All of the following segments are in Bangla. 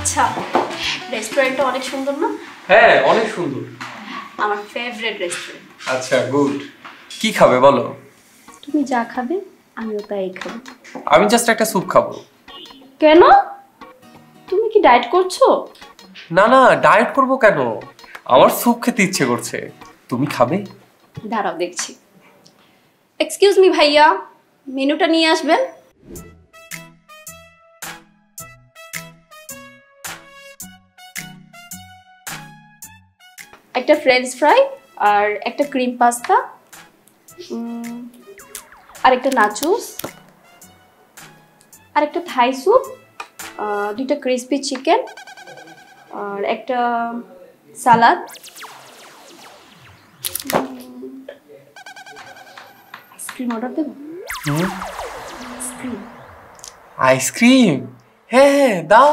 আচ্ছা, রেস্টুরেন্টটা অনেক সুন্দর না? হ্যাঁ, অনেক সুন্দর। আমার ফেভারিট রেস্টুরেন্ট। আচ্ছা, গুড। কি খাবে বলো? তুমি যা খাবে আমিও তাই খাবো। আমি জাস্ট একটা স্যুপ খাবো। কেন? তুমি কি ডায়েট করছো? না না, ডায়েট করব কেন? আমার স্যুপ খেতে ইচ্ছে করছে। তুমি খাবে? দাঁড়াও দেখছি। এক্সকিউজ মি ভাইয়া, মেনুটা নিয়ে আসবেন। একটা ফ্রেঞ্চ ফ্রাই আর একটা ক্রিম পাস্তা আর একটা নাচোস আর একটা থাই স্যুপ, দুইটা ক্রিসপি চিকেন আর একটা সালাদ। আইসক্রিম অর্ডার দেবো? আইসক্রিম? হ্যাঁ হ্যাঁ, দাও।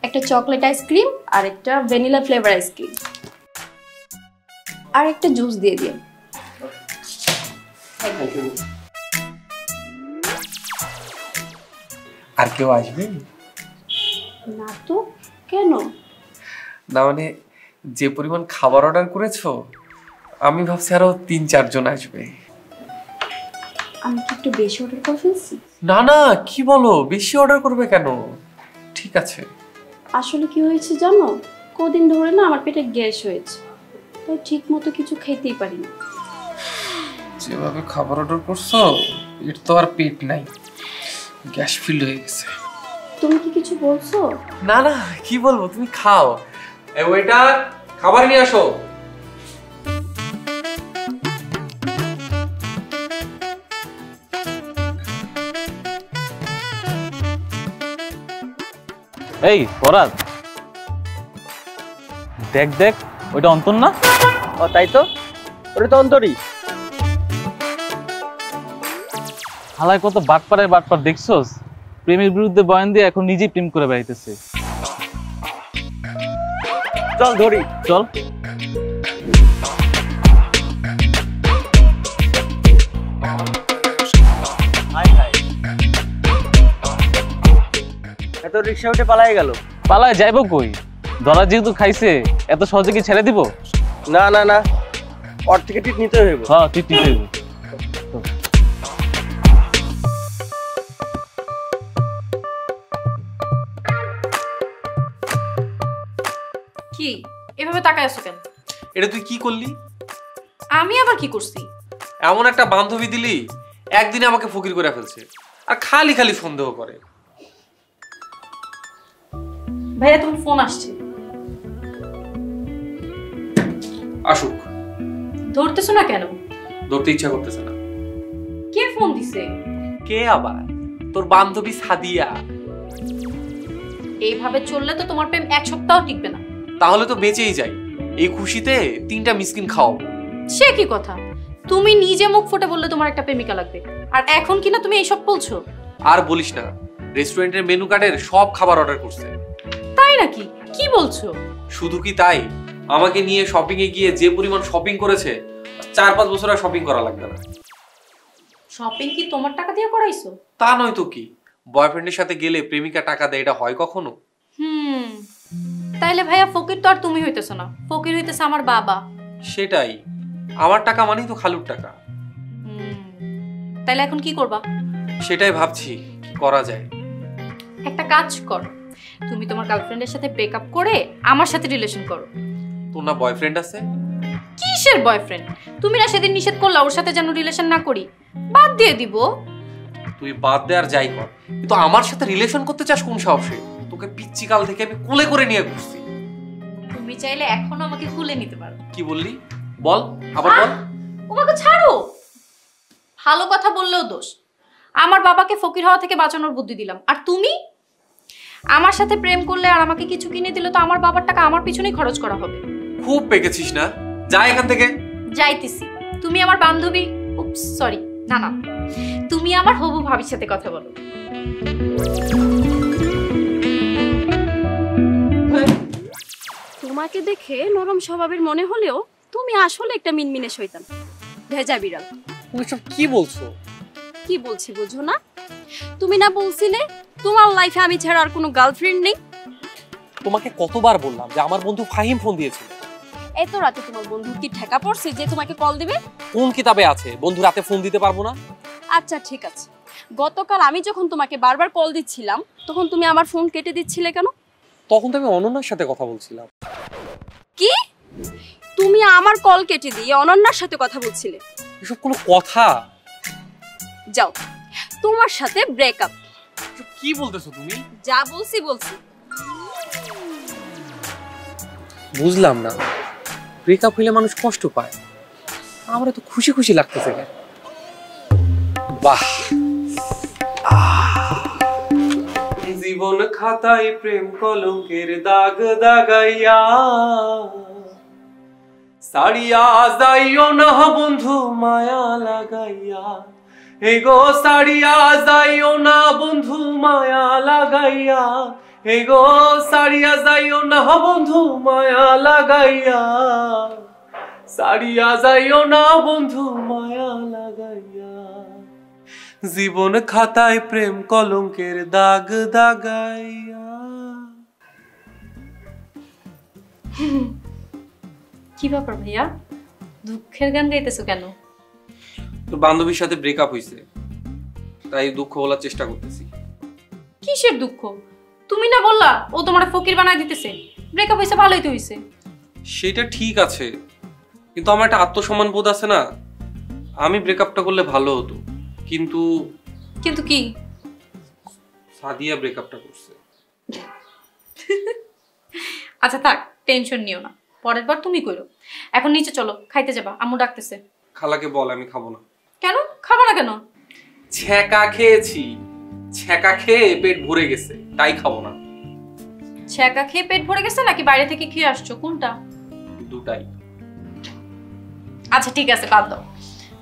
একটা চকলেট আইসক্রিম আর একটা ভ্যানিলা ফ্লেভার আইসক্রিম আর একটা জুস দিয়ে দিন। আর কেউ আসবে? না তো, কেন? না মানে, যে পরিমাণ খাবার অর্ডার করেছো, আমি ভাবছি আরো ৩-৪ জন আসবে। আমি কি একটু বেশি অর্ডার করে ফেলছি? না না, কি বলো, বেশি অর্ডার করবে কেন? ঠিক আছে। আসলে কি হয়েছে জানো, কদিন ধরে না আমার পেটে গ্যাস হয়েছে, তাই ঠিক মতো কিছু খেতেই পারি না। যেভাবে খাবার অর্ডার করছো, এর তো আর পেট নাই, গ্যাস ফিল হয়ে গেছে। তুমি কি কিছু বলছো? না না, কি বলবো, তুমি খাও। এই ওয়েটার, খাবার নিয়ে আসো। এই ফরাদ, দেখ দেখ, ওইটা অন্তর না? ও তাই তো, ওটা তো অন্তরই। হালায় কত বাটপাড়ায় বাটপার দেখছোস? প্রেমের বিরুদ্ধে বয়ান দিয়ে এখন নিজেই প্রেম করে বেড়াইতেছে। চল ধরি, চল। এত রিক্সা উঠে পালাই গেল। পালায় যাইবো কই? ধরা যেহেতু খাইছে, এত সহজে কি ছেড়ে দিব? না না না, ওর থেকে টিট নিতে হইব। হ্যাঁ, তুই ঠিক হইব। কি এভাবে তাকায় আছো কেন? এটা তুই কি করলি? আমি আবার কি করছি? এমন একটা বান্ধবী দিলি, একদিনে আমাকে ফকির করে ফেলছে, আর খালি খালি সন্দেহ করে। ভাইয়া তোমার ফোন আসছে। আসুক। ধরতেছো না কেন? ধরতে ইচ্ছা করতেছে না। কে ফোন দিছে? কে আবার? তোর বান্ধবী সাদিয়া। এইভাবে চললে তো তোমার প্রেম এক সপ্তাহ টিকবে না। তাহলে তো বেঁচেই যাই, এই খুশিতে 3টা মিসকিন খাওয়াবো। সে কি কথা? তুমি নিজে মুখ ফুটে বললে তোমার একটা প্রেমিকা লাগবে, আর এখন কিনা তুমি এইসব বলছো? আর বলিস না, রেস্টুরেন্টের মেনু কার্ডের সব খাবার অর্ডার করছে। তাই নাকি? কি বলছো? শুধু কি তাই, আমাকে নিয়ে শপিং এ গিয়ে যে পরিমাণ শপিং করেছে, 4-5 বছর আর শপিং করা লাগবে না। শপিং কি তোমার টাকা দিয়ে করাইছো? তা নয় তো কি, বয়ফ্রেন্ডের সাথে গেলে প্রেমিকা টাকা দেয়, এটা হয় কখনো? তাইলে ভাইয়া ফকির তো আর তুমি হইতেছো না, ফকির হইতেছে আমার বাবা। সেটাই, আমার টাকা মানেই তো খালুর টাকা। তাইলে এখন কি করবা? সেটাই ভাবছি, কি করা যায়। একটা কাজ করো, তুমি তোমার গার্লফ্রেন্ডের সাথে ব্রেকআপ করে আমার সাথে রিলেশন করো। তোর না বয়ফ্রেন্ড আছে? কিসের বয়ফ্রেন্ড? তুমি না সেদিন নিষেধ করলা ওর সাথে যেন রিলেশন না করি, বাদ দিয়ে দিব। তুই বাদ দে আর যাই কর, কিন্তু আমার সাথে রিলেশন করতে চাস কোন সাহসে? তোকে পিচ্চি কাল থেকে আমি কোলে করে নিয়ে ঘুরছি। তুমি চাইলে এখনো আমাকে কুলে নিতে পারো। কি বললি? বল, আবার বল। ওমাকে ছাড়ো। ভালো কথা বললেও দোষ। আমার বাবাকে ফকির হওয়া থেকে বাঁচানোর বুদ্ধি দিলাম, আর তুমি আমার সাথে প্রেম করলে আর আমাকে কিছু কিনে দিলে তো আমার বাবার টাকা আমার পিছনেই খরচ করা হবে। খুব পেকেছিস না, যা এখান থেকে। যাইতেছি। তুমি আমার বান্ধবী, সরি না না, তুমি আমার হবু ভাবির সাথে কথা বলো। তোমাকে দেখে নরম স্বভাবের মনে হলেও তুমি আসলে একটা মিনমিনে শয়তান, ভেজা বিড়াল। তুমি সব কি বলছো? কি বলছি বুঝো না? তুমি না বলছিলে তোমার লাইফে আমি ছাড়া আর কোনো গার্লফ্রেন্ড নেই? তোমাকে কতবার বললাম যে আমার বন্ধু ফাহিম ফোন দিয়েছিল। এত রাতে তোমার বন্ধু কি ঠেকা পড়ছে যে তোমাকে কল দিবে? কোন কিতাবে আছে বন্ধু রাতে ফোন দিতে পারবো না? আচ্ছা ঠিক আছে, গতকাল আমি যখন তোমাকে বারবার কল দিচ্ছিলাম তখন তুমি আমার ফোন কেটে দিচ্ছিলে কেন? তখন তো আমি অনন্যার সাথে কথা বলছিলাম। কি? তুমি আমার কল কেটে দিয়ে অনন্যার সাথে কথা বলছিলে? এসব কোনো কথা? যাও, তোমার সাথে ব্রেকআপ। কি বলতেছো তুমি? যা বলছি বলছি। বুঝলাম না, ব্রেকআপ হইলে মানুষ কষ্ট পায়, আমরা তো খুশি খুশি লাগতেছে কেন? বাহ, জীবন খাতায় প্রেম কলঙ্কের দাগ দাগাইয়া সাড়িয়া যাইও না বন্ধু মায়া লাগাইয়া, এগো সাড়িয়া যাইও না বন্ধু মায়া লাগাইয়া, এগো সাড়িয়া যাইও না বন্ধু মায়া লাগাইয়া, সাড়িয়া যাইও না বন্ধু মায়া লাগাইয়া, জীবন খাতায় প্রেম কলঙ্কের দাগ দাগাইয়া। কি ব্যাপার ভাইয়া, দুঃখের গান গাইতেছো কেন? তোর বান্ধবীর সাথে ব্রেকআপ হইছে, তাই দুঃখ বলার চেষ্টা করতেছি। কিসের দুঃখ? তুমি না বললা ও তোমার ফকির বানায় দিতেছে? ব্রেকআপ হইছে, ভালোই তো হইছে। সেটা ঠিক আছে, কিন্তু আমার একটা আত্মসম্মান বোধ আছে না, আমি ব্রেকআপটা করলে ভালো হতো। কিন্তু কিন্তু কি? সাদিয়া ব্রেকআপটা করছে। আচ্ছা থাক, টেনশন নিও না, পরের বার তুমি কইরো। এখন নিচে চলো, খাইতে যাবা, আম্মু ডাকতেছে। খালাকে বল আমি খাবো না। কেন খাবো না কেন? ছ্যাঁকা খেয়েছি, ছ্যাঁকা খেয়ে পেট ভরে গেছে, তাই খাবো না। ছ্যাঁকা খেয়ে পেট ভরে গেছে নাকি বাইরে থেকে খেয়ে আসছো, কোনটা? দুটাই। আচ্ছা ঠিক আছে, বাদ দাও।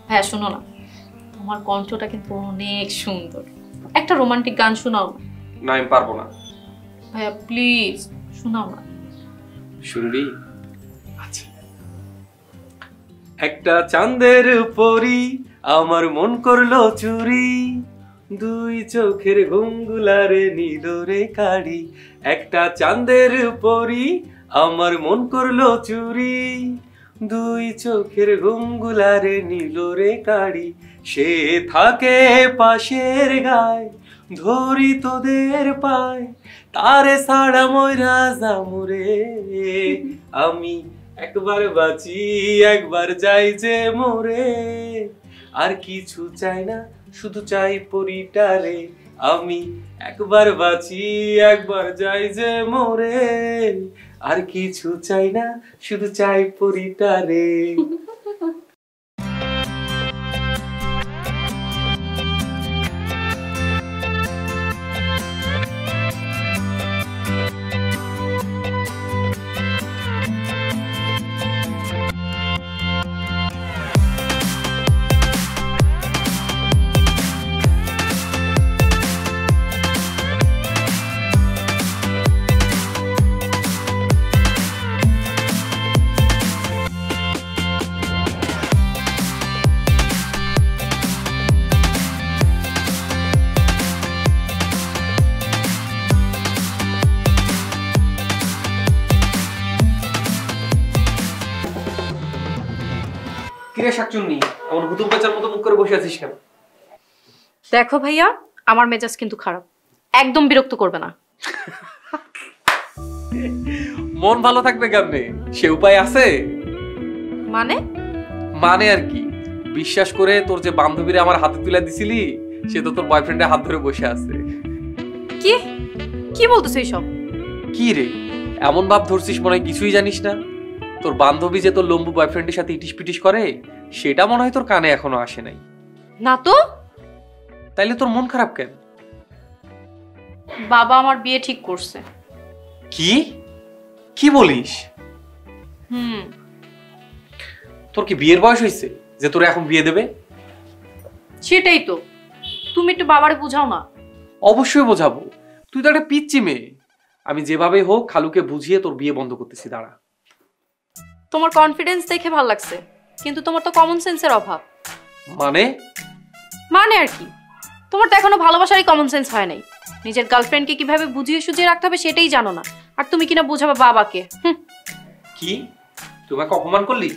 হ্যাঁ শোনো না, তোমার কণ্ঠটা কিন্তু অনেক সুন্দর, একটা রোমান্টিক গান শোনাও না। না আমি পারবো না। ভাইয়া প্লিজ শোনাও না। শুনবি? আচ্ছা। একটা চাঁদের পরি আমার মন করলো চুরি, দুই চোখের ঘুমগুলারে নিল রে কাড়ি, একটা চাঁদের পরি আমার মন করলো চুরি, দুই চোখের ঘুমগুলারে নিল রে কাড়ি, সে থাকে পাশের গায় ধরি তোদের পায়, তারে সাড়া ময়রা যামুরে, আমি একবার বাঁচি একবার যাই যে মোরে, আর কিছু চাই না শুধু চাই পরিটারে, আমি একবার বাঁচি একবার যাই যে মোরে, আর কিছু চাই না শুধু চাই পরিটারে। কিরে শাকচুন্নি, আমার ভুতুম পেঁচার মতো মুখ করে বসে আছিস কেন? দেখো ভাইয়া, আমার মেজাজ কিন্তু খারাপ, একদম বিরক্ত করবে না। মন ভালো থাকবে কেমনে, সে উপায় আছে? মানে? মানে আর কি, বিশ্বাস করে তোর যে বান্ধবীরা আমার হাতে তুলে দিছিলি, সে তো তোর বয়ফ্রেন্ডের হাত ধরে বসে আছে। কি কি বলতেছো এইসব? কি রে এমন ভাব ধরছিস মনে হয় কিছুই জানিস না? তোর বান্ধবী যে তোর লম্বু বয়ফ্রেন্ডের সাথে ইটিস পিটিস করে, সেটা মনে হয় তোর কানে এখনো আসে নাই। না তো। তাইলে তোর মন খারাপ কেন? বাবা আমার বিয়ে ঠিক করছে। কি কি বলিস? তোর কি বিয়ের বয়স হয়েছে যে তোর এখন বিয়ে দেবে? সেটাই তো, তুমি একটু বাবারে বুঝাও না। অবশ্যই বোঝাবো, তুই তো একটা পিচ্চি মেয়ে। আমি যেভাবে হোক খালুকে বুঝিয়ে তোর বিয়ে বন্ধ করতেছি, দাঁড়া। তোমার কনফিডেন্স দেখে ভালো লাগছে, কিন্তু তোমার তো কমন সেন্সের অভাব। মানে? মানে আর কি, তোমার তো এখনো ভালোবাসারই কমন সেন্স হয় নাই। নিজের গার্লফ্রেন্ডকে কিভাবে বুঝিয়ে সুঝিয়ে রাখতে হবে সেটাই জানো না, আর তুমি কিনা বোঝাবে বাবাকে। কি তোমাকে অপমান করলি?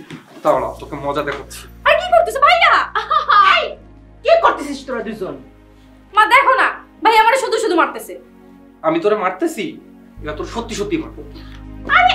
দাঁড়া তোকে মজা দেখাচ্ছি। আর কি করতেছ ভাইয়া? কি করতেছিস তোরা দুজন? মা দেখো না, ভাই আমারে শুধু শুধু মারতেছে। আমি তোরে মারতেছি? এটা তোর সত্যি সত্যি মারবো। আরে